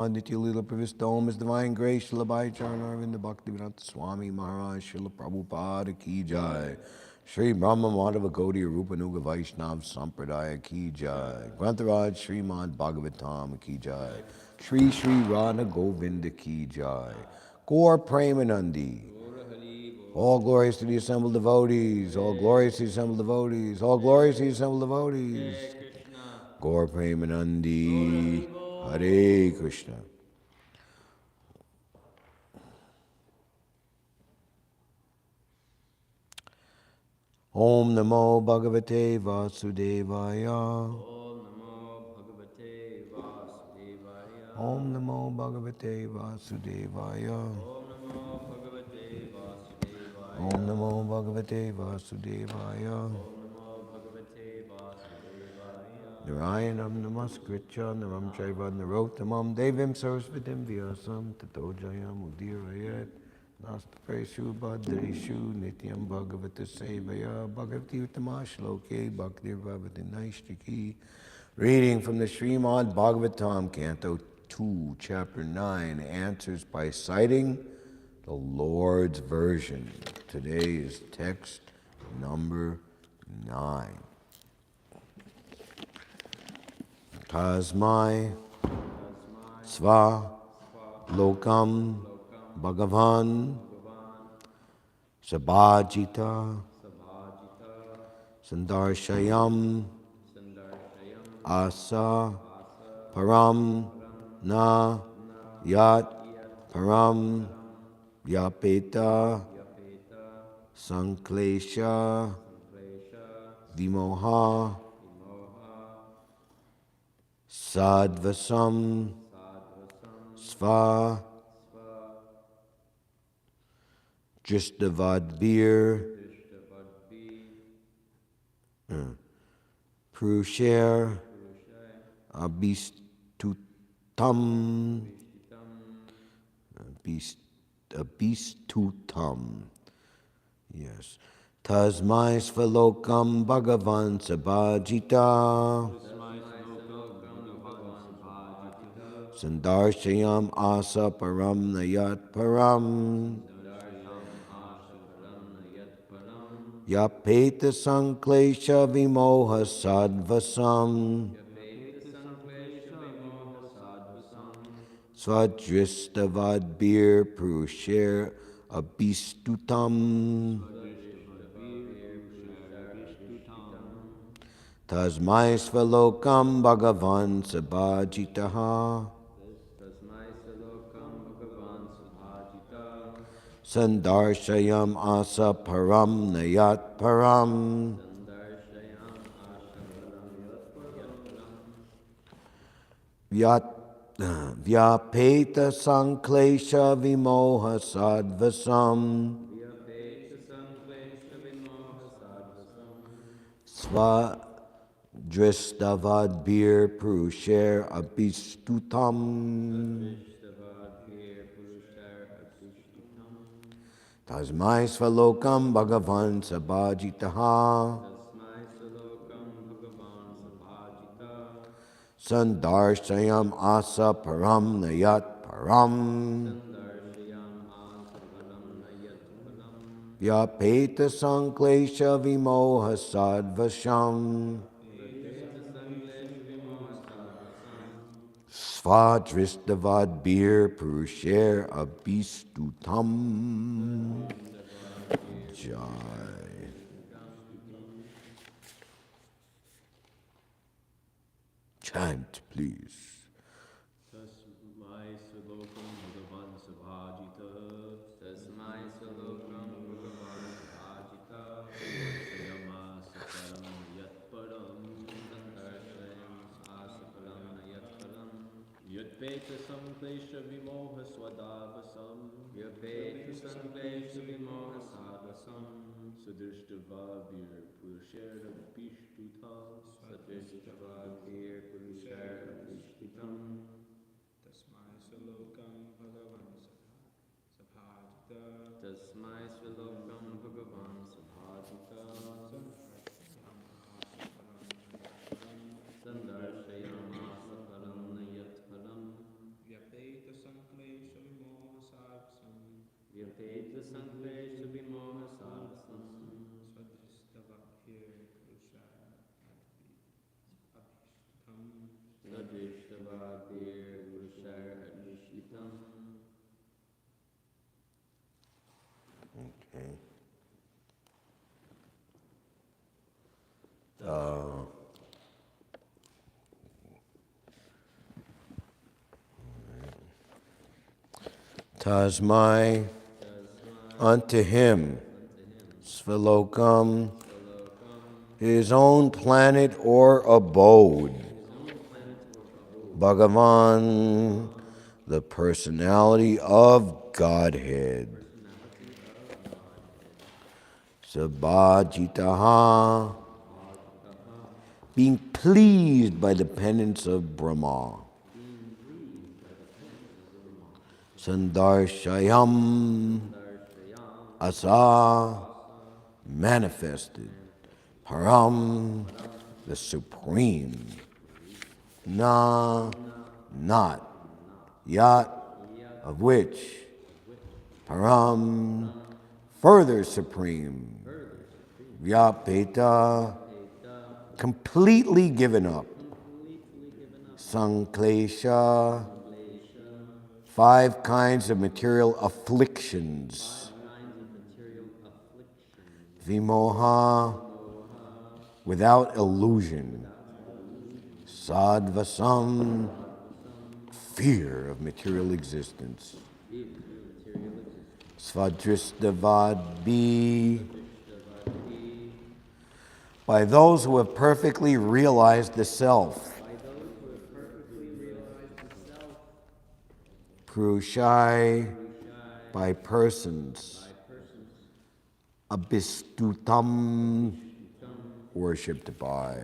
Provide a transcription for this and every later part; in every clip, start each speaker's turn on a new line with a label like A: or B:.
A: Nitya Lila Pravistom, His Divine Grace, Srila Bhai Charan Arvinda Bhaktivedanta Swami Maharaj, Srila Prabhupada Ki Jai, Shri Brahma Madhava Gaudiya Rupanuga Vaishnav Sampradaya Ki Jai, Grantharaj Śrīmad-Bhāgavatam Ki Jai, Shri Shri Radha Govinda Ki Jai, Gaur Premanandi. All glories to the assembled devotees, all glories to the assembled devotees, all glories to the assembled devotees. Gaur Premanandi, Hare Krishna. Om Namo Bhagavate Vasudevaya. Om Namo Bhagavate Vasudevaya. Om Namo Bhagavate Vasudevaya. Narayanam Namaskritya Naram Chaiva Narottamam Devim Sarasvatim Vyasam Tato Jayam Udirayat Nastapeshu Bhadreshu Nityam Bhagavata Sevaya Bhagavati Uttama Shloke Bhaktir Bhavati Naishtiki. Reading from the Śrīmad-Bhāgavatam, Canto 2, Chapter 9, answers by citing the Lord's version. Today is text number 9. Tasmai Sva Lokam Bhagavan Sabhajita Sandarshayam Asa Param Na Yat Param Yapeta Sanklesha Vimoha Sadvasam Sva Dristavadbir Prusher Abistutam Abistutam. Yes. Tasmai Svalokam Bhagavan Sabhajita Sandarshayam Asa Param Nayat Param Yapeta Sanklesha Vimoha Sadvasam Svadristavadbir Prusher Abistutam Tasmai Svalokam Bhagavan Sabhajitaha Sandarshayam Asa Param Nayat Param Vyapeta Sanklesha Vimoha Sadvasam Svadristavadbir Prusher Abistutam Tasmai Svalokam Bhagavan Sabhajitaha Sandarshayam Asa Param Nayat Param Vyapeta Sanklesha Vimoha Sadvasam Svadristavadbir Prusher Abistutam. Jai. Chant, please.
B: Tasmai Salokam Bhagavan Sabhajita. Tasmai Salokam Bhagavan Sabhajita. Sayama Saparam Yat Param. Sandarshayam Asaparam Yat Param. Yadpeta Sanklesha Vimoha Swadavasam. Yadpeta Sanklesha Vimoha Sadvasam. Sadrishtavabhir Purushera Pishtutam. Sadrishtavabhir Purushera Pishtutam.
C: Tasmai Salokam Bhagavan Sabhajita.
B: Tasmai Salokam Bhagavan Sabhajita. Sandarshayam Asaparam Nayat Param. Teta Sanklesh Vimoha Sarasam
C: Swadhishtavakir Kushar Abhishtam
B: Sadrishtavakir Gurushar Advishtam.
A: Okay. Tasmai unto him, Svilokam, his own planet or abode. Bhagavan, the personality of Godhead. Sabhajitaha, being pleased by the penance of Brahma. Sandarshayam, asa, manifested. Param, the supreme. Na, not. Yat, of which. Param, further supreme. Vyapeta, completely given up. Sanklesha, 5 kinds of material afflictions. Vimoha, without illusion. Sadvasam, fear of material existence. Svadrishtavadbi, by those who have perfectly realized the self. Prushai, by persons. Abhistutam, worshipped by.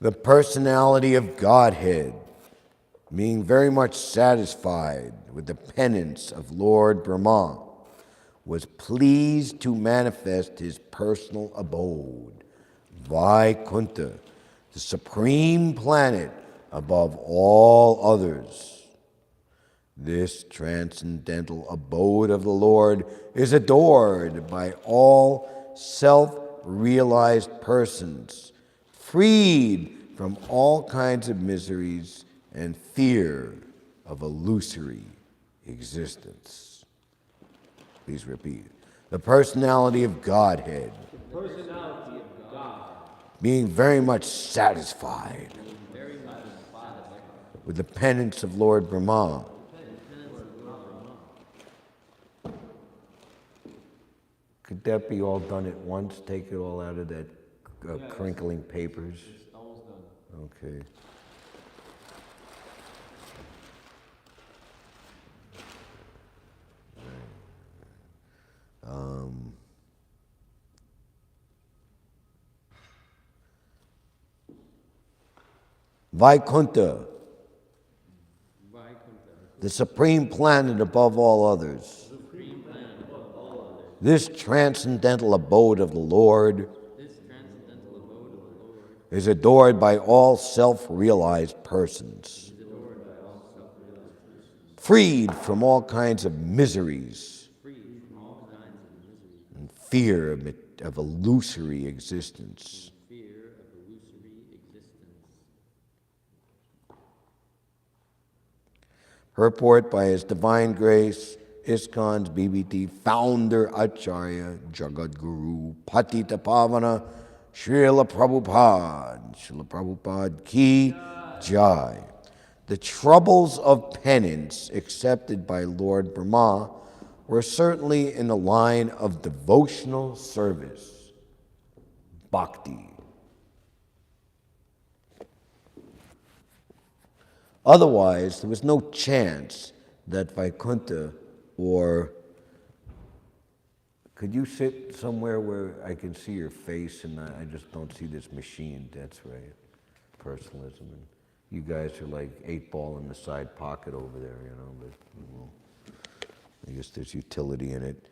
A: The personality of Godhead, being very much satisfied with the penance of Lord Brahma, was pleased to manifest his personal abode, Vaikunta, the supreme planet above all others. This transcendental abode of the Lord is adored by all self-realized persons, freed from all kinds of miseries and fear of illusory existence. Please repeat. The personality of Godhead, being very much satisfied with the penance of Lord Brahma, could that be all done at once? Take it all out of that crinkling papers?
B: It's almost done.
A: Okay. Vaikunta, the supreme planet above all others. This transcendental abode of the Lord is adored by all self-realized persons, freed from all kinds of miseries and fear of illusory existence. Purport by His Divine Grace, ISKCON's BBT founder Acharya Jagadguru Patita Pavana Srila Prabhupada Ki Jai. The troubles of penance accepted by Lord Brahma were certainly in the line of devotional service, bhakti. Otherwise, there was no chance that Vaikunta, or could you sit somewhere where I can see your face and I just don't see this machine? That's right, personalism. And you guys are like 8-ball in the side pocket over there, you know, but well, I guess there's utility in it.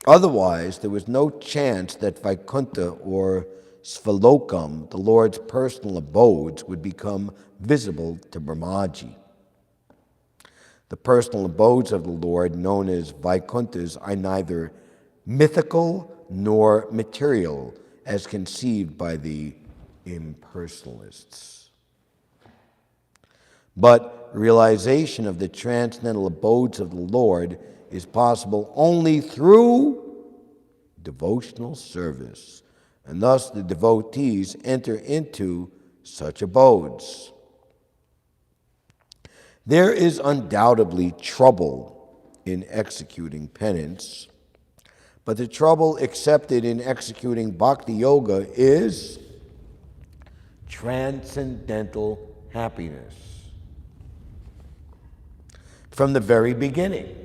A: Otherwise, there was no chance that Vaikunta, or Svalokam, the Lord's personal abodes, would become visible to Brahmaji. The personal abodes of the Lord, known as Vaikunthas, are neither mythical nor material, as conceived by the impersonalists. But realization of the transcendental abodes of the Lord is possible only through devotional service, and thus the devotees enter into such abodes. There is undoubtedly trouble in executing penance, but the trouble accepted in executing bhakti yoga is transcendental happiness. From the very beginning,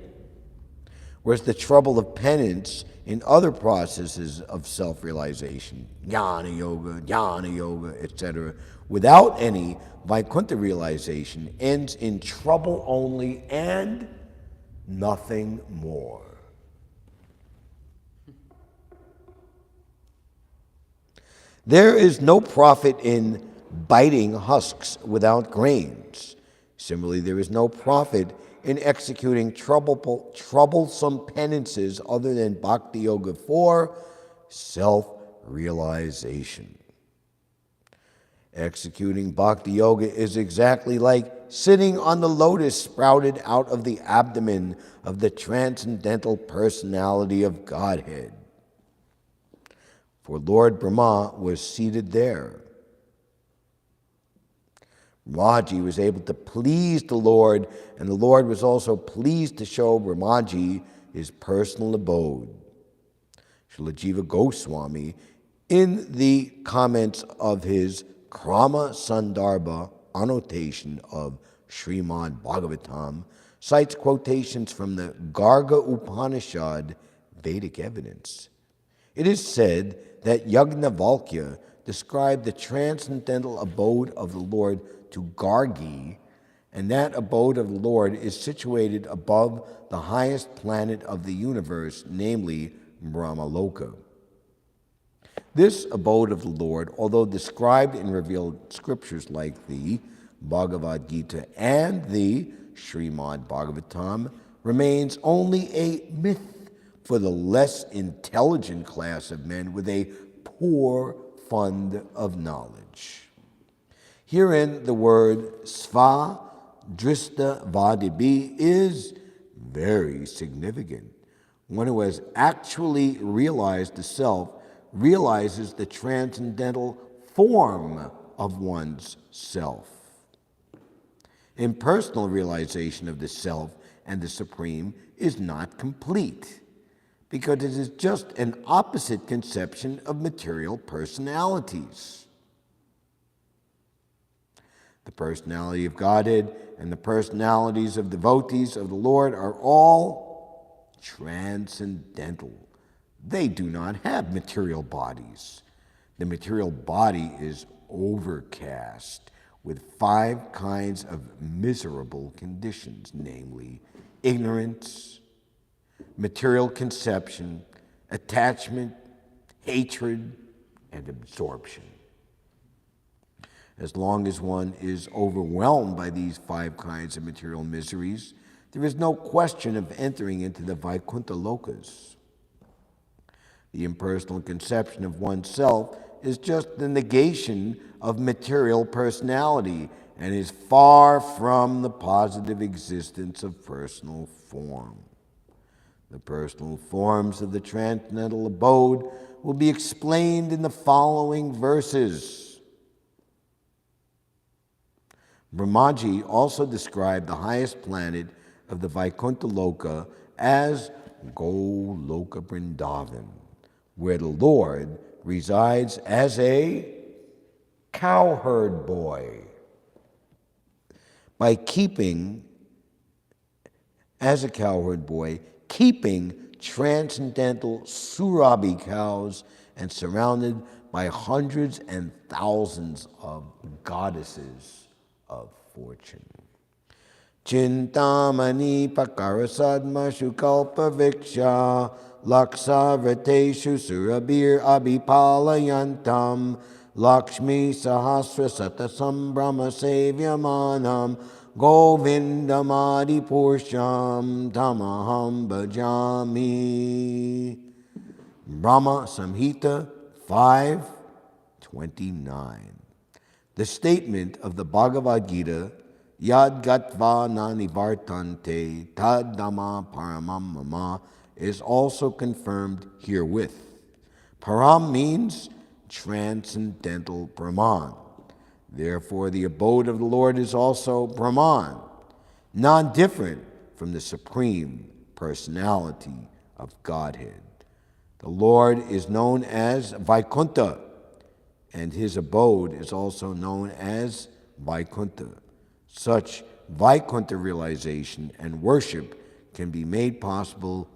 A: whereas the trouble of penance in other processes of self-realization, jnana yoga, etc., without any Vaikuntha realization, ends in trouble only and nothing more. There is no profit in biting husks without grains. Similarly, there is no profit in executing troublesome penances other than bhakti yoga for self-realization. Executing bhakti yoga is exactly like sitting on the lotus sprouted out of the abdomen of the transcendental personality of Godhead. For Lord Brahma was seated there. Brahmaji was able to please the Lord, and the Lord was also pleased to show Brahmaji his personal abode. Srila Jiva Goswami, in the comments of his Krama Sandarbha annotation of Śrīmad-Bhāgavatam, cites quotations from the Garga Upanishad Vedic evidence. It is said that Yajnavalkya described the transcendental abode of the Lord to Gargi, and that abode of the Lord is situated above the highest planet of the universe, namely Brahmaloka. This abode of the Lord, although described in revealed scriptures like the Bhagavad Gita and the Śrīmad-Bhāgavatam, remains only a myth for the less intelligent class of men with a poor fund of knowledge. Herein, the word sva drista vadibi is very significant. One who has actually realized the self realizes the transcendental form of one's self. Impersonal realization of the self and the supreme is not complete, because it is just an opposite conception of material personalities. The personality of Godhead and the personalities of devotees of the Lord are all transcendental. They do not have material bodies. The material body is overcast with 5 kinds of miserable conditions, namely ignorance, material conception, attachment, hatred, and absorption. As long as one is overwhelmed by these 5 kinds of material miseries, there is no question of entering into the Vaikuntha Lokas. The impersonal conception of oneself is just the negation of material personality and is far from the positive existence of personal form. The personal forms of the transcendental abode will be explained in the following verses. Brahmaji also described the highest planet of the Vaikuntha Loka as Goloka Vrindavan, where the Lord resides as a cowherd boy. By keeping transcendental Surabhi cows and surrounded by hundreds and thousands of goddesses of fortune. Chintamani pakarasadma shukalpa viksha Laksavrateshu surabir abhipalayantam Lakshmi sahasra satasam brahma sevyamanam Govindamadi pursham tamaham bhajami. Brahma Samhita 5:29. The statement of the Bhagavad Gita, Yad gatva na nivartante tad dhamma paramam mama, is also confirmed herewith. Param means transcendental Brahman. Therefore, the abode of the Lord is also Brahman, non-different from the Supreme Personality of Godhead. The Lord is known as Vaikuntha, and his abode is also known as Vaikuntha. Such Vaikuntha realization and worship can be made possible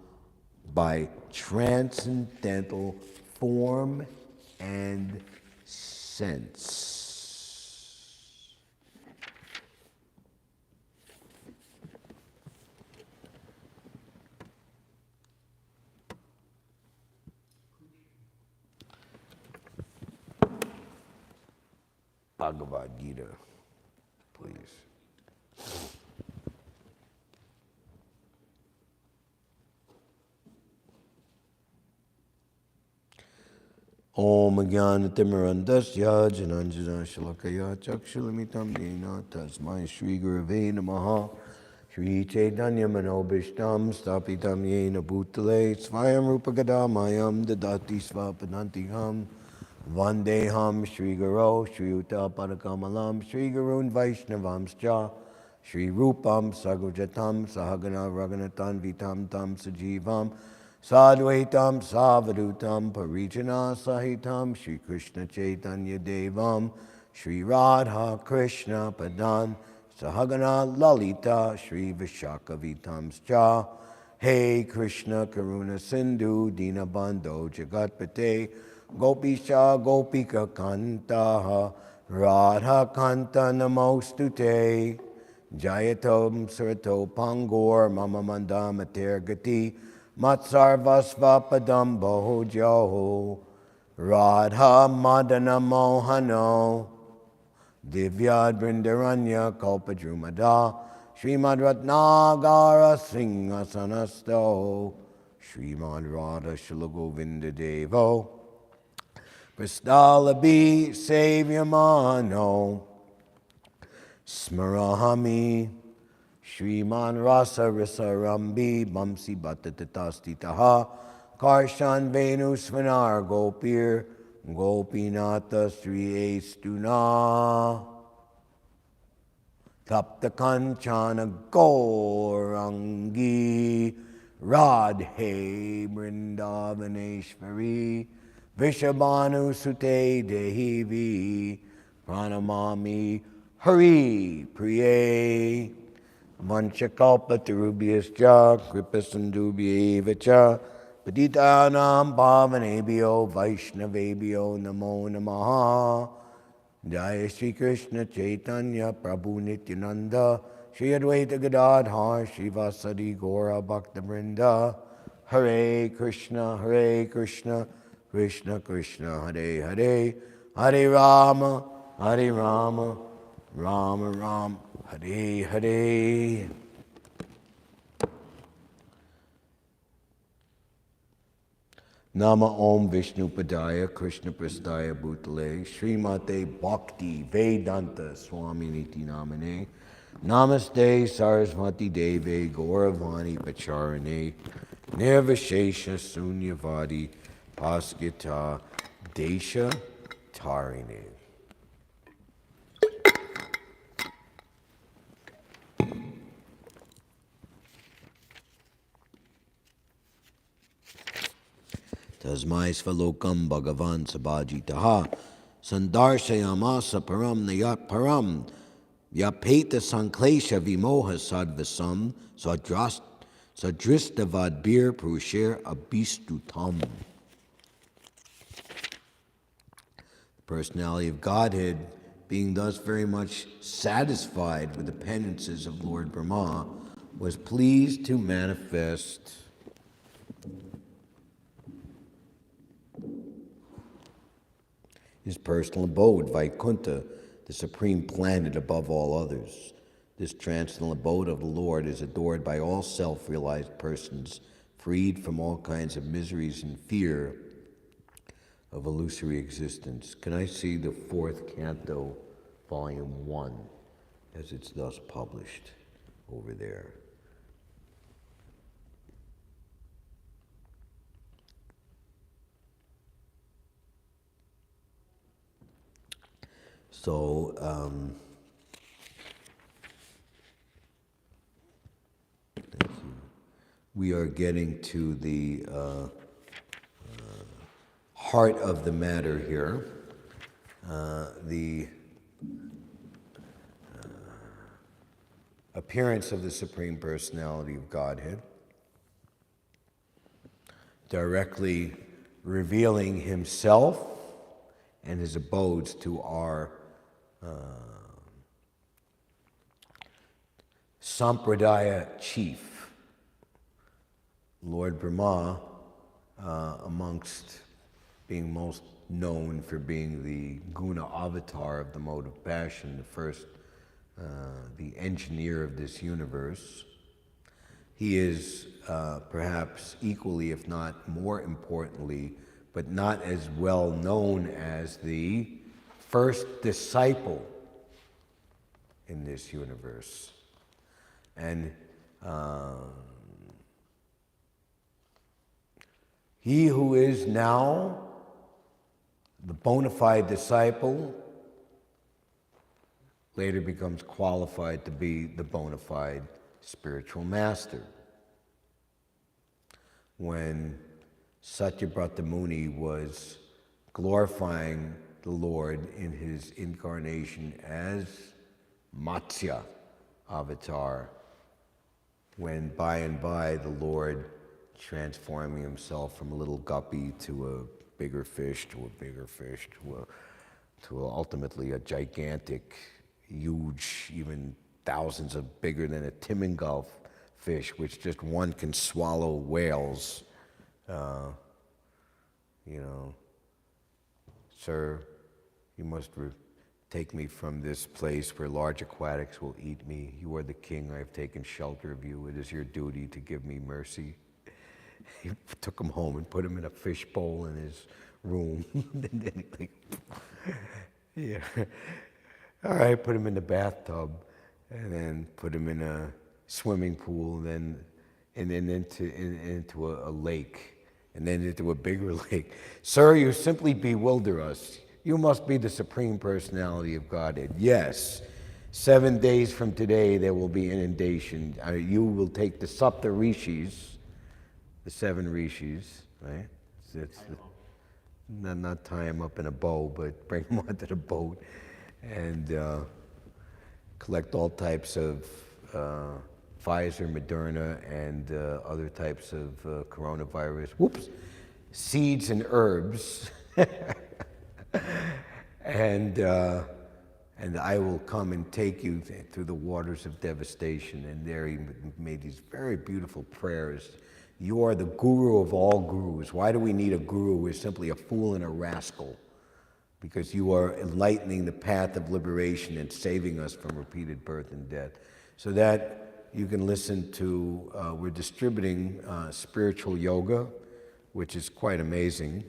A: by transcendental form and sense. Bhagavad Gita, please. Om Jnanatimmirandasya Jananjana Shalakaya Chakshulamitam Dena Tasmai Shri Gurave Namaha Shri Chaitanya Manobishtam Stapitam Yena Bhutale Svayam Rupa Gadamayam Dadati Svapanantiham Vandeham Shri Guru Shri Uta Padakamalam Shri Gurun Vaishnavamscha Shri Rupam Sagujatam Sahagana Raghunatan Vitam Tam Sajivam Sadvaitam Savadutam Parijana Sahitam Shri Krishna Chaitanya Devam Shri Radha Krishna Padan Sahagana Lalita Shri Vishaka Vitamscha Hey Krishna Karuna Sindhu Dinabandho Jagatpate Gopisha Gopika Kantaha Radha Kanta Namostute Jayatom Surato Pangor Mama Mandama Tergati Matsarvasva Padam Bohojo Radha Madana Mohano Divyad Brindaranya Kalpadrumada Śrīmad-Ratnagara Singha-sanasto Śrīmad Radha Shalagovinda Devo Prastalabi Savyamano Smarahami Shriman Rasa Risarambi Bamsi Bhattatasti Taha Karshan Venu Svanar Gopir Gopinata Sri Estuna Tapta Kanchana Gaurangi Radhe Vrindavaneshvari Vishabhanu Sute Dehivi Pranamami Hari Priye Vanchakalpa Tarubhyascha Kripasandubhyevacha Patitanam Pavanebhyo Vaishnavebhyo Namo Namaha Jaya Shri Krishna Chaitanya Prabhu Nityananda Shri Advaita Gadadhar Shivasadi Gaura Bhakta Hare Krishna Krishna Krishna Hare Hare Hare Rama Rama Rama Hare Hare. Nama Om Vishnu Padaya Krishna Prastaya Bhutale Srimate Bhakti Vedanta Swami Niti Namane Namaste Saraswati Deve Gauravani Pacharane Nirvashesha Sunyavadi Paskita Desha Tarine. Tasmai Svalokam Bhagavan Sabhajitaha Sandarshayamasa Param Nayat Param Yapeta Sanklesha Vimoha Sadvasam Sadristavad Bir Prusher Abistutam. The personality of Godhead being thus very much satisfied with the penances of Lord Brahma, was pleased to manifest his personal abode, Vaikuntha, the supreme planet above all others. This transcendental abode of the Lord is adored by all self-realized persons, freed from all kinds of miseries and fear of illusory existence. Can I see the fourth canto, volume 1, as it's thus published over there? So, thank you. We are getting to the heart of the matter here. The appearance of the Supreme Personality of Godhead, directly revealing himself and his abodes to our Sampradaya chief, Lord Brahma, amongst being most known for being the guna avatar of the mode of passion, the first, the engineer of this universe. He is perhaps equally, if not more importantly, but not as well known as the first disciple in this universe. And he who is now the bona fide disciple later becomes qualified to be the bona fide spiritual master. When Satyabrata Muni was glorifying the Lord in his incarnation as Matsya avatar, when by and by the Lord transforming himself from a little guppy to a bigger fish, to a bigger fish, to ultimately a gigantic, huge, even thousands of bigger than a Timingolf fish, which just one can swallow whales. Sir, you must take me from this place where large aquatics will eat me. You are the king. I have taken shelter of you. It is your duty to give me mercy. He took him home and put him in a fish bowl in his room. Yeah. All right, put him in the bathtub, and then put him in a swimming pool, and then into a lake, and then into a bigger lake. Sir, you simply bewilder us. You must be the Supreme Personality of Godhead. Yes. 7 days from today, there will be inundation. You will take the Sapta Rishis, the 7 Rishis, right? Not tie them up in a bow, but bring them onto the boat and collect all types of Pfizer, Moderna, and other types of coronavirus. Seeds and herbs. And I will come and take you through the waters of devastation. And there he made these very beautiful prayers. You are the guru of all gurus. Why do we need a guru who is simply a fool and a rascal? Because you are enlightening the path of liberation and saving us from repeated birth and death. So that you can listen to, we're distributing spiritual yoga, which is quite amazing.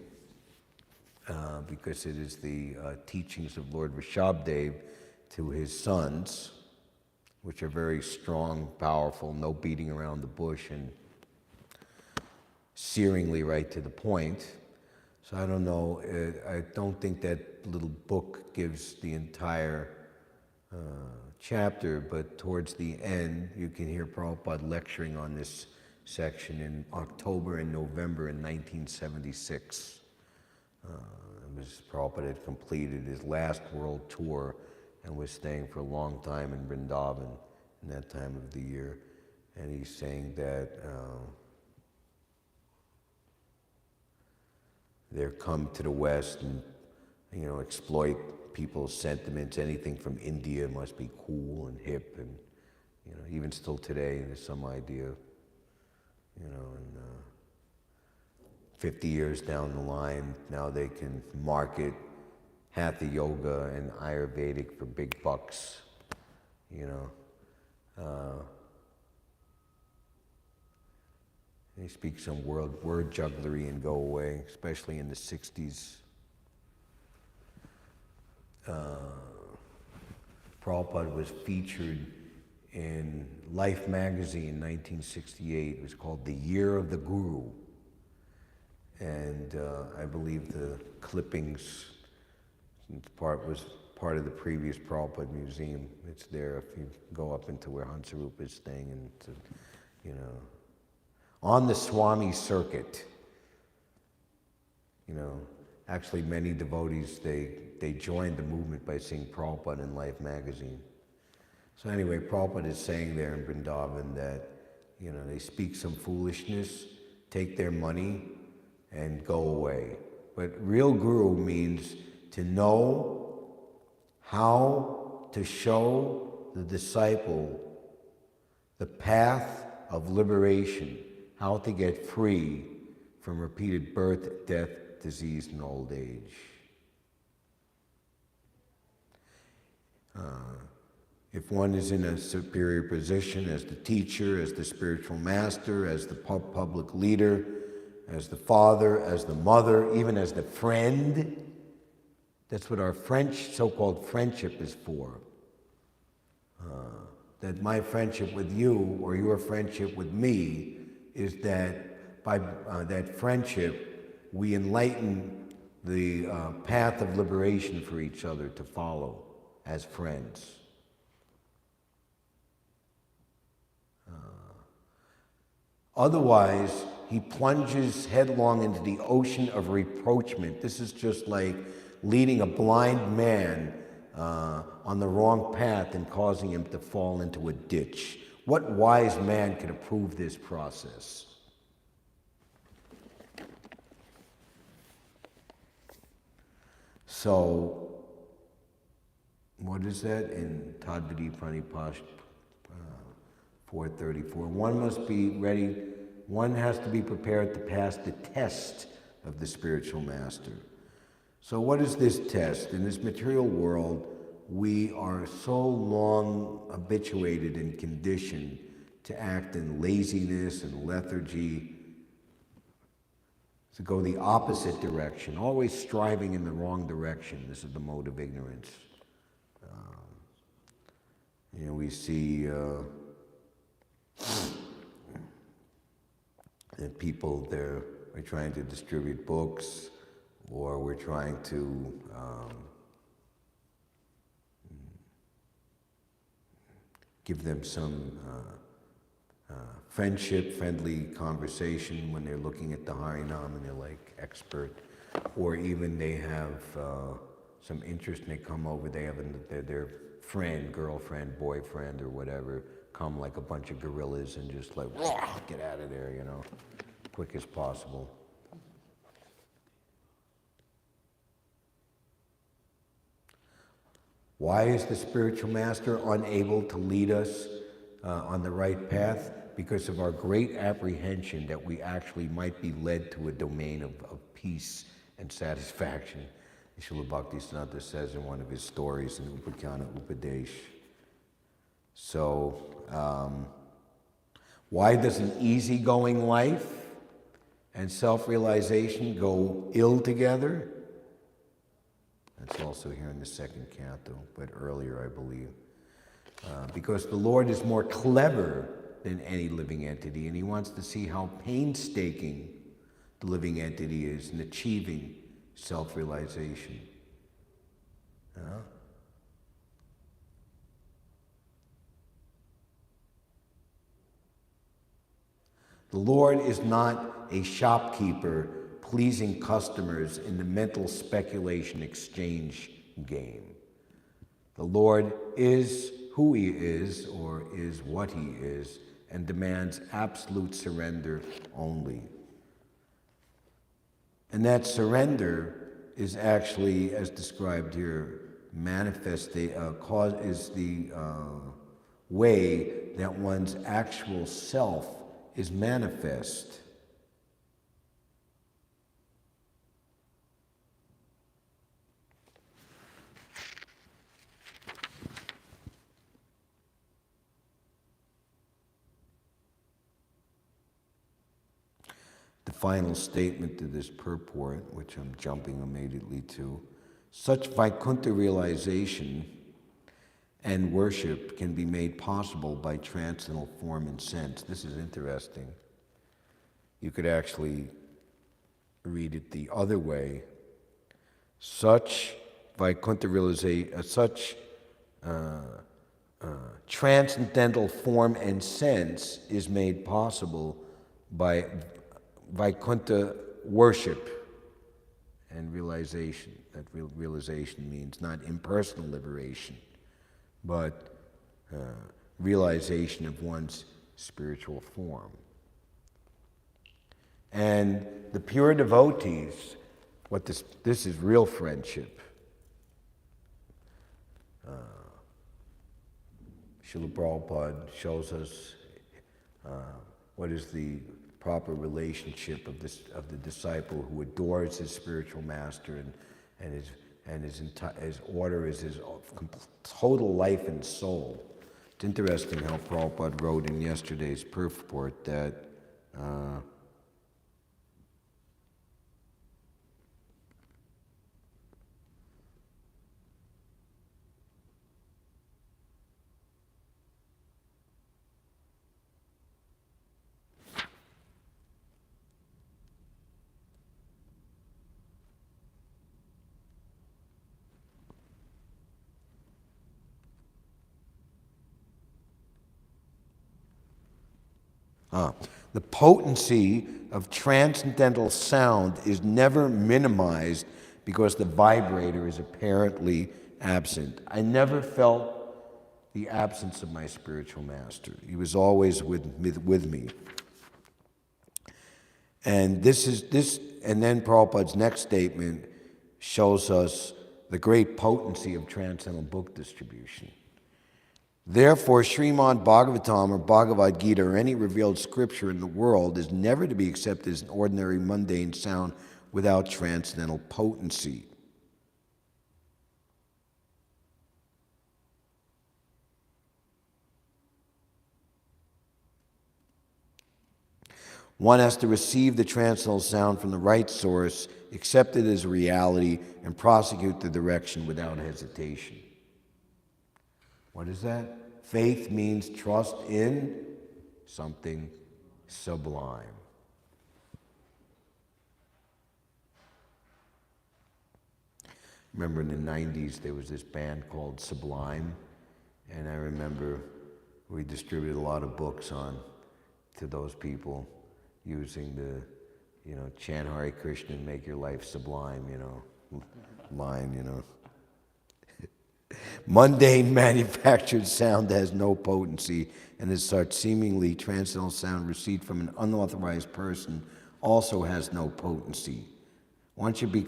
A: Because it is the teachings of Lord Rishabhdev to his sons, which are very strong, powerful, no beating around the bush, and searingly right to the point. So I don't know, I don't think that little book gives the entire chapter, but towards the end you can hear Prabhupada lecturing on this section in October and November in 1976. Prabhupada had completed his last world tour and was staying for a long time in Vrindavan in that time of the year. And he's saying that there come to the West and exploit people's sentiments. Anything from India must be cool and hip, and even still today, there's some idea, and 50 years down the line, now they can market Hatha Yoga and Ayurvedic for big bucks, They speak some word jugglery and go away, especially in the 60s. Prabhupada was featured in Life magazine in 1968. It was called The Year of the Guru. And I believe the clippings was part of the previous Prabhupada Museum. It's there if you go up into where Hansarupa is staying, and on the Swami circuit. Actually many devotees, they joined the movement by seeing Prabhupada in Life magazine. So anyway, Prabhupada is saying there in Vrindavan that, they speak some foolishness, take their money, and go away. But real guru means to know how to show the disciple the path of liberation, how to get free from repeated birth, death, disease, and old age. If one is in a superior position as the teacher, as the spiritual master, as the public leader, as the father, as the mother, even as the friend, that's what our so-called friendship is for. That my friendship with you or your friendship with me is that by that friendship we enlighten the path of liberation for each other to follow as friends. Otherwise, he plunges headlong into the ocean of reproachment. This is just like leading a blind man on the wrong path and causing him to fall into a ditch. What wise man could approve this process? So, what is that in Tadvidi Pranipash 434? One has to be prepared to pass the test of the spiritual master. So what is this test? In this material world, we are so long habituated and conditioned to act in laziness and lethargy, to go the opposite direction, always striving in the wrong direction. This is the mode of ignorance. We see that people, we're trying to distribute books, or we're trying to give them some friendly conversation when they're looking at the Harinam and they're like expert, or even they have some interest and they come over, they have their friend, girlfriend, boyfriend, or whatever, come like a bunch of gorillas and just like, get out of there, quick as possible. Why is the spiritual master unable to lead us on the right path? Because of our great apprehension that we actually might be led to a domain of peace and satisfaction. Srila Bhaktisiddhanta says in one of his stories in Upakhana Upadesh. So, why does an easygoing life and self-realization go ill together? That's also here in the second canto, but earlier, I believe. Because the Lord is more clever than any living entity, and he wants to see how painstaking the living entity is in achieving self-realization. The Lord is not a shopkeeper pleasing customers in the mental speculation exchange game. The Lord is who he is, or is what he is, and demands absolute surrender only. And that surrender is actually, as described here, cause is the way that one's actual self is manifest. The final statement to this purport, which I'm jumping immediately to, such Vaikuntha realization and worship can be made possible by transcendental form and sense. This is interesting. You could actually read it the other way. Such Vaikuntha realization, transcendental form and sense is made possible by Vaikuntha worship and realization. That realization means not impersonal liberation, but realization of one's spiritual form. And the pure devotees, this is real friendship. Srila Prabhupada shows us what is the proper relationship of the disciple who adores his spiritual master and his order is his total life and soul. It's interesting how Prabhupada wrote in yesterday's purport that the potency of transcendental sound is never minimized because the vibrator is apparently absent. I never felt the absence of my spiritual master. He was always with me. And then Prabhupada's next statement shows us the great potency of transcendental book distribution. Therefore, Śrīmad-Bhāgavatam or Bhagavad Gita or any revealed scripture in the world is never to be accepted as an ordinary mundane sound without transcendental potency. One has to receive the transcendental sound from the right source, accept it as reality, and prosecute the direction without hesitation. What is that? Faith means trust in something sublime. Remember in the 90s there was this band called Sublime, and I remember we distributed a lot of books to those people using the, chant Hare Krishna and make your life sublime, line, Mundane manufactured sound has no potency, and as such, seemingly transcendental sound received from an unauthorized person also has no potency. One should be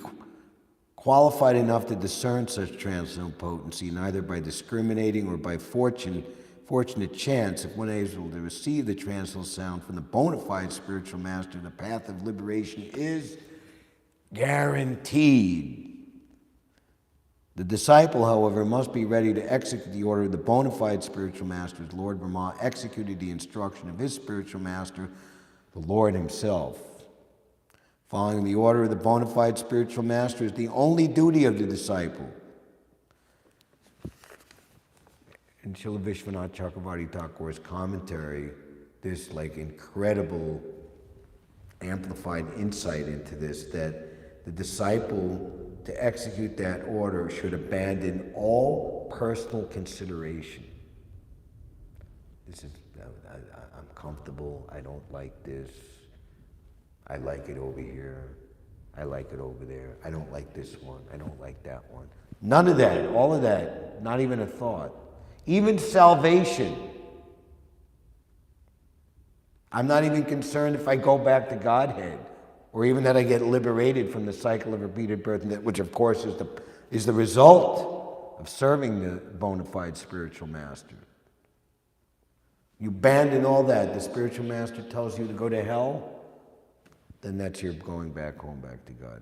A: qualified enough to discern such transcendental potency, neither by discriminating or by fortunate chance. If one is able to receive the transcendental sound from the bona fide spiritual master, the path of liberation is guaranteed. The disciple, however, must be ready to execute the order of the bona fide spiritual master, as Lord Rāma executed the instruction of his spiritual master, the Lord himself. Following the order of the bona fide spiritual master is the only duty of the disciple. In Srila Vishwanath Chakravarti Thakur's commentary, this incredible amplified insight into this, that the disciple, to execute that order, should abandon all personal consideration. I'm comfortable, I don't like this, I like it over here, I like it over there, I don't like this one, I don't like that one. None of that, all of that, not even a thought. Even salvation. I'm not even concerned if I go back to Godhead or even that I get liberated from the cycle of repeated birth, which of course is the result of serving the bona fide spiritual master. You abandon all that, the spiritual master tells you to go to hell, then that's your going back home, back to Godhead.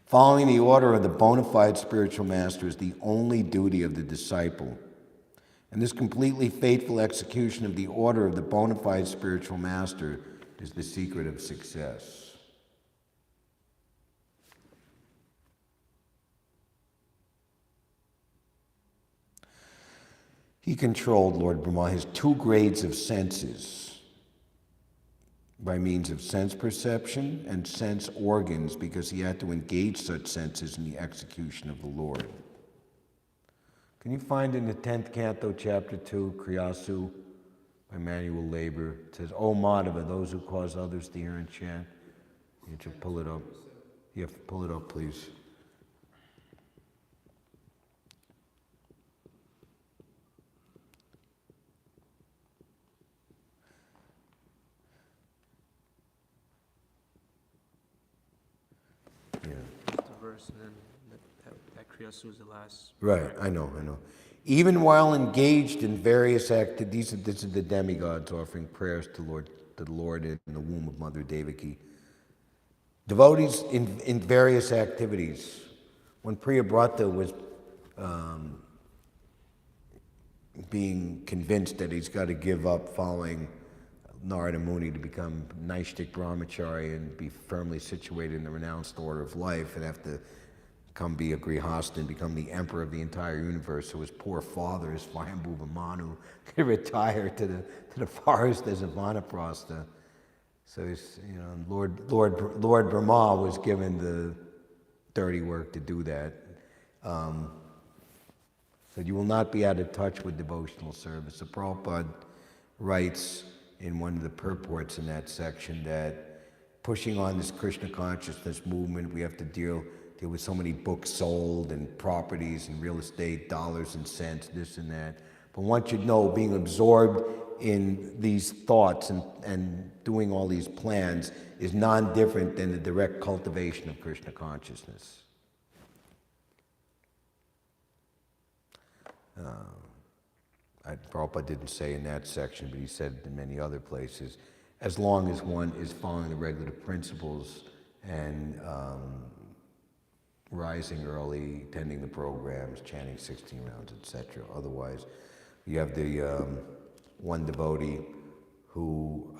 A: Following the order of the bona fide spiritual master is the only duty of the disciple. And this completely faithful execution of the order of the bona fide spiritual master is the secret of success. He controlled, Lord Brahma, his 2 grades of senses by means of sense perception and sense organs, because he had to engage such senses in the execution of the Lord. Can you find in the 10th canto, chapter 2, Kriyasu, by manual labor? It says, O Madhava, those who cause others to hear and chant. You should pull it up. You have to pull it up, please.
C: Verse, and then that Kriyasu is the last.
A: Right, I know. Even while engaged in various activities, this is the demigods offering prayers to the Lord in the womb of Mother Devaki. Devotees in various activities. When Priyabrata was being convinced that he's got to give up following Narada Muni to become Naishtik Brahmachari and be firmly situated in the renounced order of life and have to come be a Grihastha and become the emperor of the entire universe. So his poor father, his Swayambhuva Manu, could retire to the forest as a Vanaprastha. So he's, Lord Brahma was given the dirty work to do that. So you will not be out of touch with devotional service. So Prabhupada writes in one of the purports in that section that pushing on this Krishna consciousness movement, we have to deal with so many books sold and properties and real estate, dollars and cents, this and that. But one should know, being absorbed in these thoughts and doing all these plans is non-different than the direct cultivation of Krishna consciousness. Prabhupada didn't say in that section, but he said in many other places, as long as one is following the regulative principles and rising early, attending the programs, chanting 16 rounds, etc. Otherwise, you have the one devotee who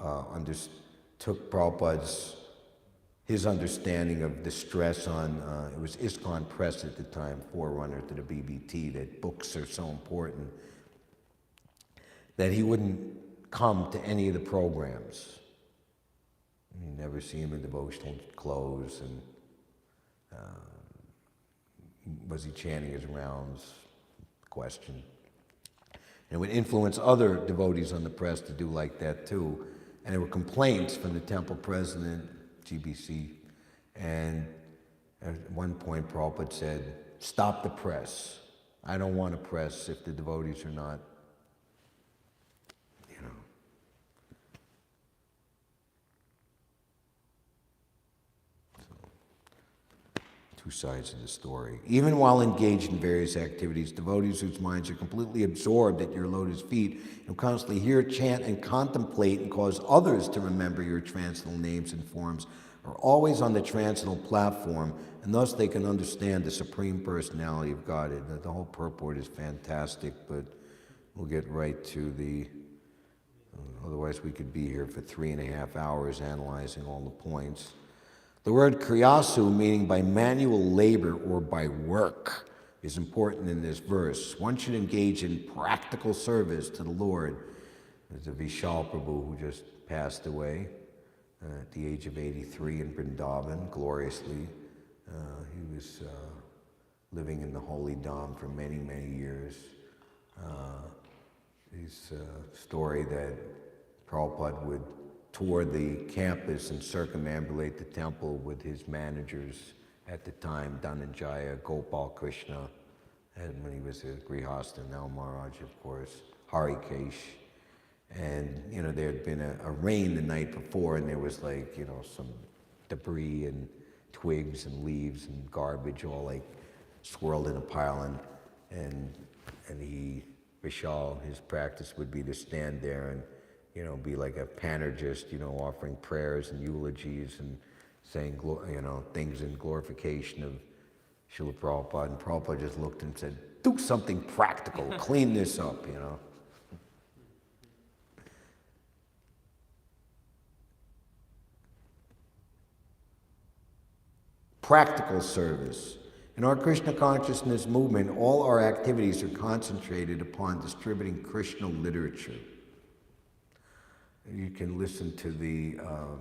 A: took Prabhupada's his understanding of the stress on, it was ISKCON Press at the time, forerunner to the BBT, that books are so important, that he wouldn't come to any of the programs. You never see him in devotional clothes, and was he chanting his rounds? Question. And it would influence other devotees on the press to do like that too. And there were complaints from the temple president, GBC, and at one point Prabhupada said, stop the press. I don't want to press if the devotees are not, Two sides of the story. Even while engaged in various activities, devotees whose minds are completely absorbed at your lotus feet and constantly hear, chant, and contemplate and cause others to remember your transcendental names and forms are always on the transcendental platform, and thus they can understand the Supreme Personality of Godhead. The whole purport is fantastic, but we'll get right to the... otherwise we could be here for 3.5 hours analyzing all the points. The word kriyasu, meaning by manual labor or by work, is important in this verse. One should engage in practical service to the Lord. There's a Vishal Prabhu who just passed away at the age of 83 in Vrindavan, gloriously. He was living in the Holy Dham for many, many years. His story that Prabhupada would tour the campus and circumambulate the temple with his managers at the time, Dhananjaya, Gopal Krishna, and when he was a Grihastha, now Maharaj, of course, Harikesh. And, you know, there had been a rain the night before, and there was like, you know, some debris and twigs and leaves and garbage all like swirled in a pile. And he, Vishal, his practice would be to stand there and, you know, be like a panergist, you know, offering prayers and eulogies and saying, you know, things in glorification of Srila Prabhupada. And Prabhupada just looked and said, do something practical, clean this up, you know. Practical service. In our Krishna consciousness movement, all our activities are concentrated upon distributing Krishna literature. You can listen to the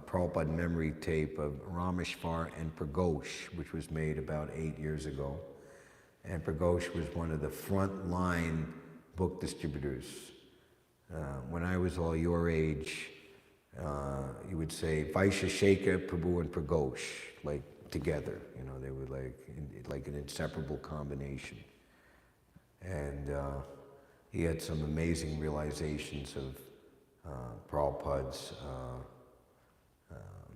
A: Prabhupada memory tape of Rameshwar and Pragosh, which was made about 8 years ago. And Pragosh was one of the front-line book distributors. When I was all your age, you would say Vaishya Shekhar, Prabhu, and Pragosh, like together. You know, they were like an inseparable combination. And he had some amazing realizations of Prabhupada's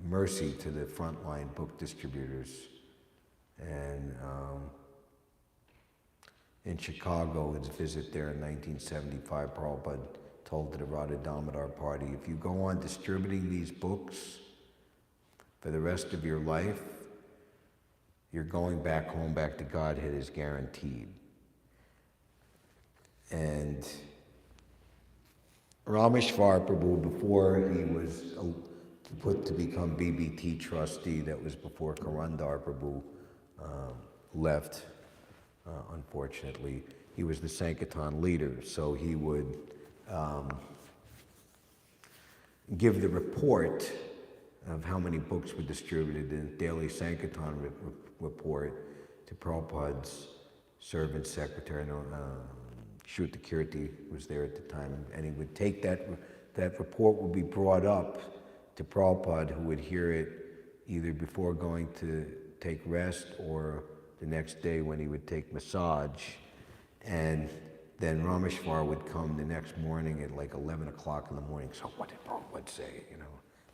A: mercy to the frontline book distributors. And in Chicago, his visit there in 1975, Prabhupada told the Radha Damodar party, if you go on distributing these books for the rest of your life, you're going back home, back to Godhead is guaranteed. And Rameshwar Prabhu, before he was put to become BBT trustee, that was before Karandar Prabhu left, unfortunately, he was the Sankirtan leader, so he would give the report of how many books were distributed in the daily Sankirtan report to Prabhupada's servant secretary, Shruta Kirti was there at the time, and he would take that report would be brought up to Prabhupada, who would hear it either before going to take rest or the next day when he would take massage. And then Rameshwar would come the next morning at like 11 o'clock in the morning. So what did Prabhupada say? You know,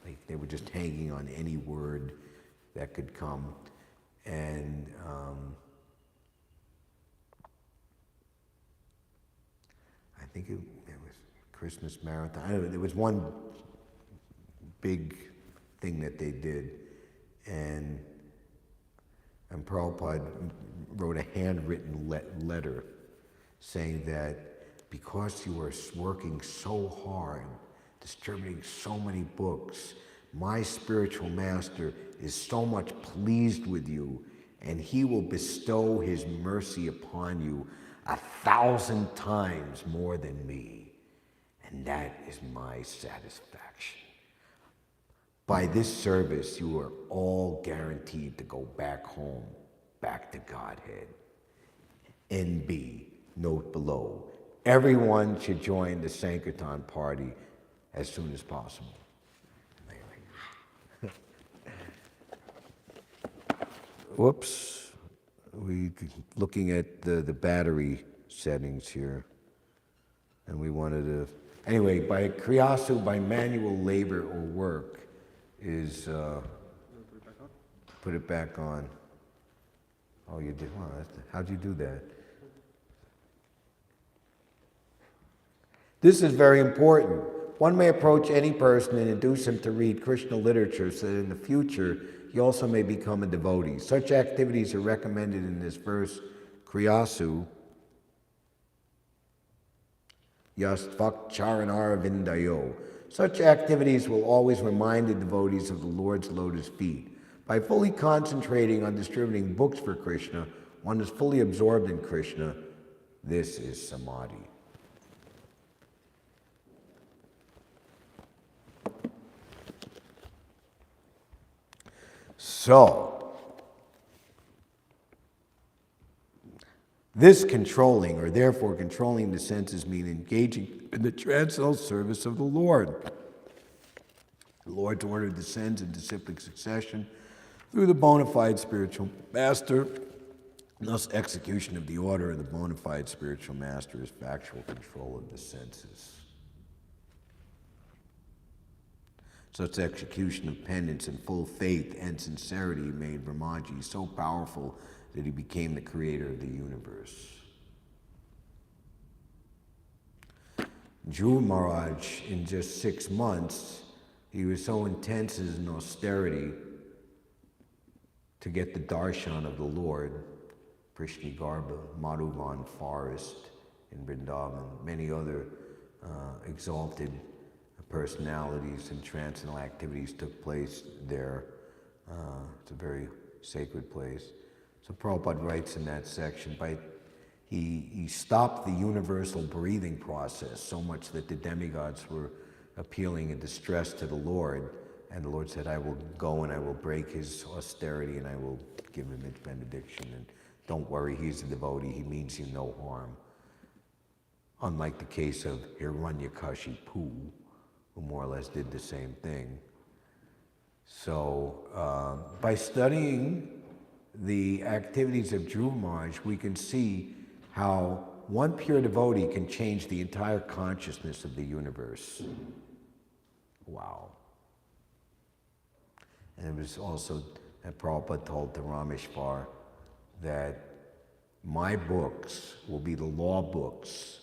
A: like they were just hanging on any word that could come. And I think it was Christmas marathon. I don't know, there was one big thing that they did, and Prabhupada wrote a handwritten letter saying that because you are working so hard, distributing so many books, my spiritual master is so much pleased with you, and he will bestow his mercy upon you 1,000 times more than me, and that is my satisfaction. By this service, you are all guaranteed to go back home, back to Godhead. NB, note below. Everyone should join the Sankirtan party as soon as possible. Whoops. We looking at the battery settings here. And we wanted to, anyway, by kriyasu, by manual labor or work, is put it back on. Oh, you did? Wow, how'd you do that? This is very important. One may approach any person and induce him to read Krishna literature so that in the future he also may become a devotee. Such activities are recommended in this verse, kriyasu, yastvak charanar vindayo. Such activities will always remind the devotees of the Lord's lotus feet. By fully concentrating on distributing books for Krishna, one is fully absorbed in Krishna. This is samadhi. So, This controlling, or therefore controlling the senses, mean engaging in the transcendental service of the Lord. The Lord's order descends in disciplic succession through the bona fide spiritual master. Thus, execution of the order of the bona fide spiritual master is factual control of the senses. Such execution of penance and full faith and sincerity made Brahmaji so powerful that he became the creator of the universe. Dhruva Maharaj, in just 6 months, he was so intense in austerity to get the darshan of the Lord, Prishnigarbha, Madhuvan forest in Vrindavan, many other exalted personalities and transcendental activities took place there. It's a very sacred place. So Prabhupada writes in that section, he stopped the universal breathing process so much that the demigods were appealing in distress to the Lord, and the Lord said, I will go and I will break his austerity and I will give him his benediction, and don't worry, he's a devotee, he means you no harm. Unlike the case of Hiranyakashipu, who more or less did the same thing. So by studying the activities of Dhruva Maharaj, we can see how one pure devotee can change the entire consciousness of the universe. Wow. And it was also that Prabhupada told to Rameshwar that my books will be the law books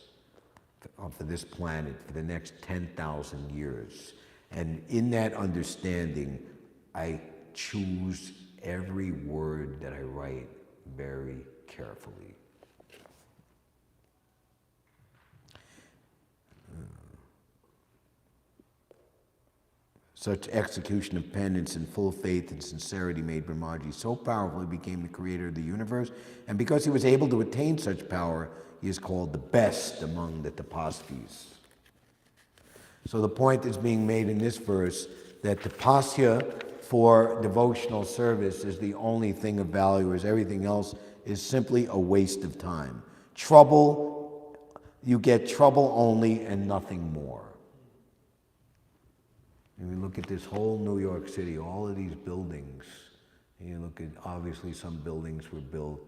A: for this planet for the next 10,000 years. And in that understanding, I choose every word that I write very carefully. Such execution of penance and full faith and sincerity made Brahmaji so powerful he became the creator of the universe. And because he was able to attain such power, he is called the best among the tapasvis. So the point is being made in this verse that tapasya for devotional service is the only thing of value, as everything else is simply a waste of time. Trouble, you get trouble only and nothing more. And we look at this whole New York City, all of these buildings, and you look at, obviously some buildings were built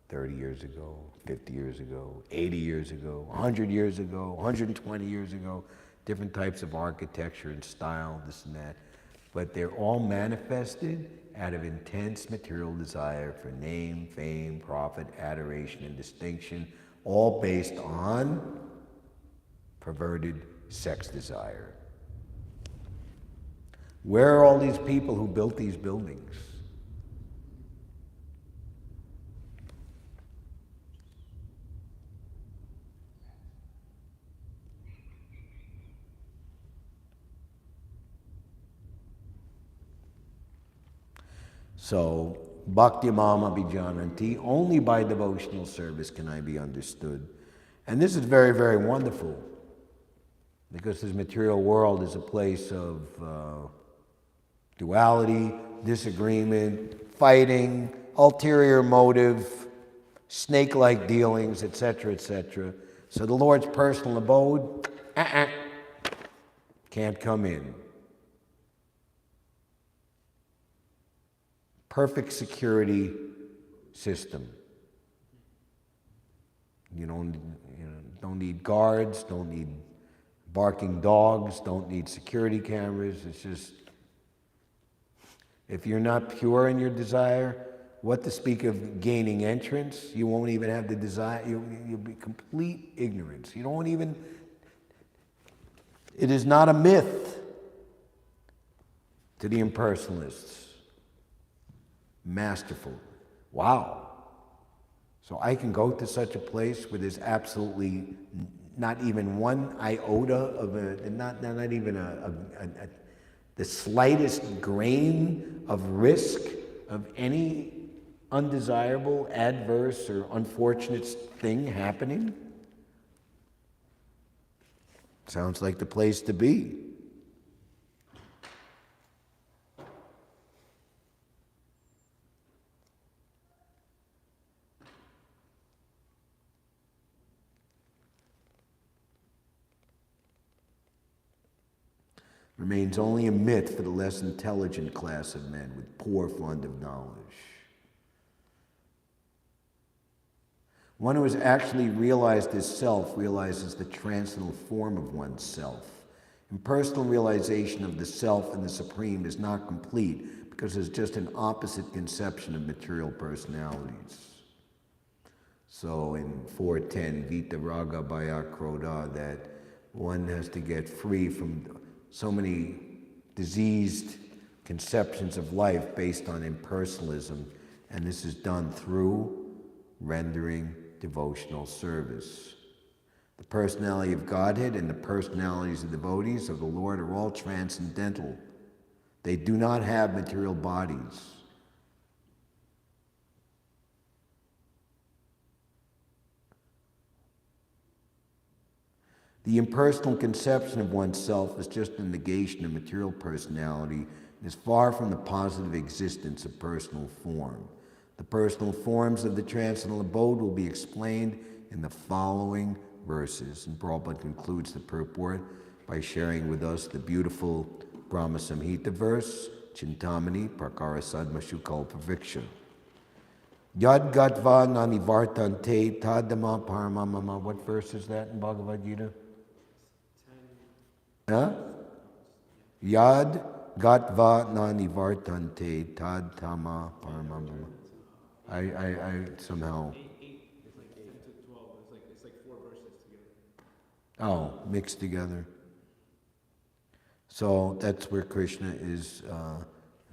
A: 30 years ago, 50 years ago, 80 years ago, 100 years ago, 120 years ago, different types of architecture and style, this and that. But they're all manifested out of intense material desire for name, fame, profit, adoration, and distinction, all based on perverted sex desire. Where are all these people who built these buildings? So, Bhakti Mama Abhijananti, only by devotional service can I be understood. And this is very, very wonderful, because this material world is a place of duality, disagreement, fighting, ulterior motive, snake-like dealings, etc., etc. So the Lord's personal abode, can't come in. Perfect security system. You don't need guards, don't need barking dogs, don't need security cameras. It's just, if you're not pure in your desire, what to speak of gaining entrance? You won't even have the desire, you'll be complete ignorance. You don't even, it is not a myth to the impersonalists. Masterful. Wow. So I can go to such a place where there's absolutely not even one iota of not even the slightest grain of risk of any undesirable, adverse, or unfortunate thing happening? Sounds like the place to be. remains only a myth for the less intelligent class of men with poor fund of knowledge. One who has actually realized his self realizes the transcendental form of one's self. Impersonal realization of the self and the supreme is not complete because it's just an opposite conception of material personalities. So in 410, Vita Raga Bhaya Krodha, that one has to get free from so many diseased conceptions of life based on impersonalism, and this is done through rendering devotional service. The personality of Godhead and the personalities of devotees of the Lord are all transcendental. They do not have material bodies. The impersonal conception of oneself is just a negation of material personality and is far from the positive existence of personal form. The personal forms of the transcendental abode will be explained in the following verses. And Prabhupada concludes the purport by sharing with us the beautiful Brahma Samhita verse, Chintamani Prakara Sadmashu Kalpaviksha. Yad Gatva Nanivartante Tadama Paramamama. What verse is that in Bhagavad Gita? Huh? Yad Gatva Nanivartante Tadama Paramamama. I somehow.
C: It's like 10 to 12. It's like 4 verses together.
A: Oh, mixed together. So that's where Krishna is,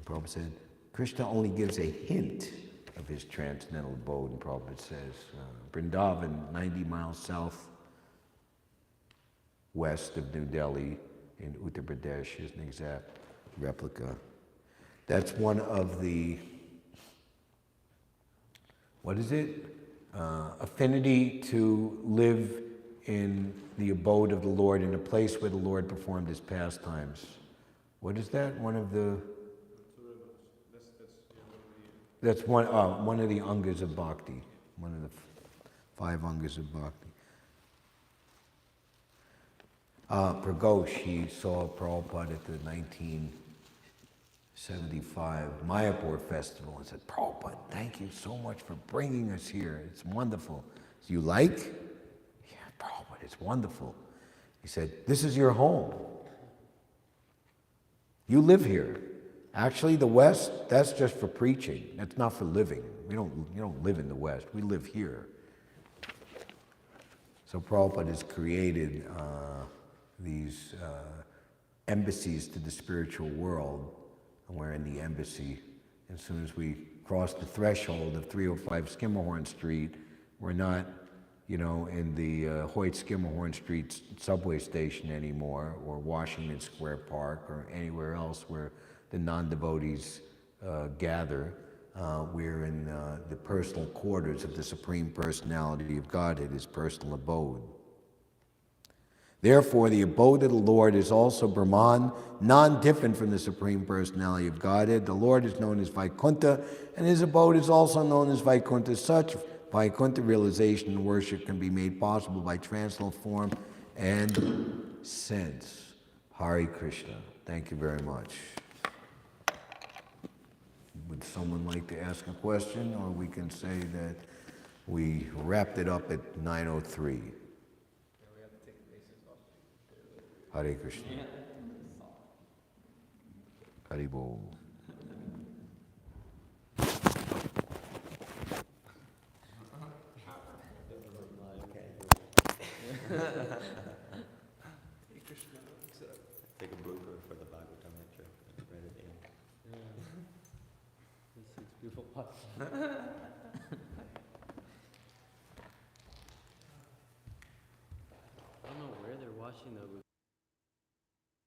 A: Prabhupada said, Krishna only gives a hint of his transcendental abode, and Prabhupada says, Vrindavan, 90 miles south west of New Delhi in Uttar Pradesh, is an exact replica. That's one of the, what is it? Affinity to live in the abode of the Lord, in a place where the Lord performed his pastimes. What is that? One of the... That's one of the angas of bhakti. One of the 5 angas of bhakti. Pragosh, he saw Prabhupada at the 1975 Mayapur festival and said, Prabhupada, thank you so much for bringing us here. It's wonderful. So you like? Yeah, Prabhupada, it's wonderful. He said, this is your home. You live here. Actually, the West, that's just for preaching. That's not for living. You don't live in the West. We live here. So Prabhupada has created these embassies to the spiritual world, and we're in the embassy. As soon as we cross the threshold of 305 Skimmerhorn Street, we're not, in the Hoyt Skimmerhorn Street subway station anymore, or Washington Square Park, or anywhere else where the non-devotees gather. We're in the personal quarters of the Supreme Personality of Godhead, his personal abode. Therefore, the abode of the Lord is also Brahman, non-different from the Supreme Personality of Godhead. The Lord is known as Vaikuntha, and his abode is also known as Vaikuntha. Such Vaikuntha realization and worship can be made possible by transcendental form and sense. Hare Krishna. Thank you very much. Would someone like to ask a question, or we can say that we wrapped it up at 9:03. Hare Krishna. Hare Bol.
D: Take a blooper for the Bhagavatam lecture. Read it in.
B: It's beautiful. I don't know where they're washing the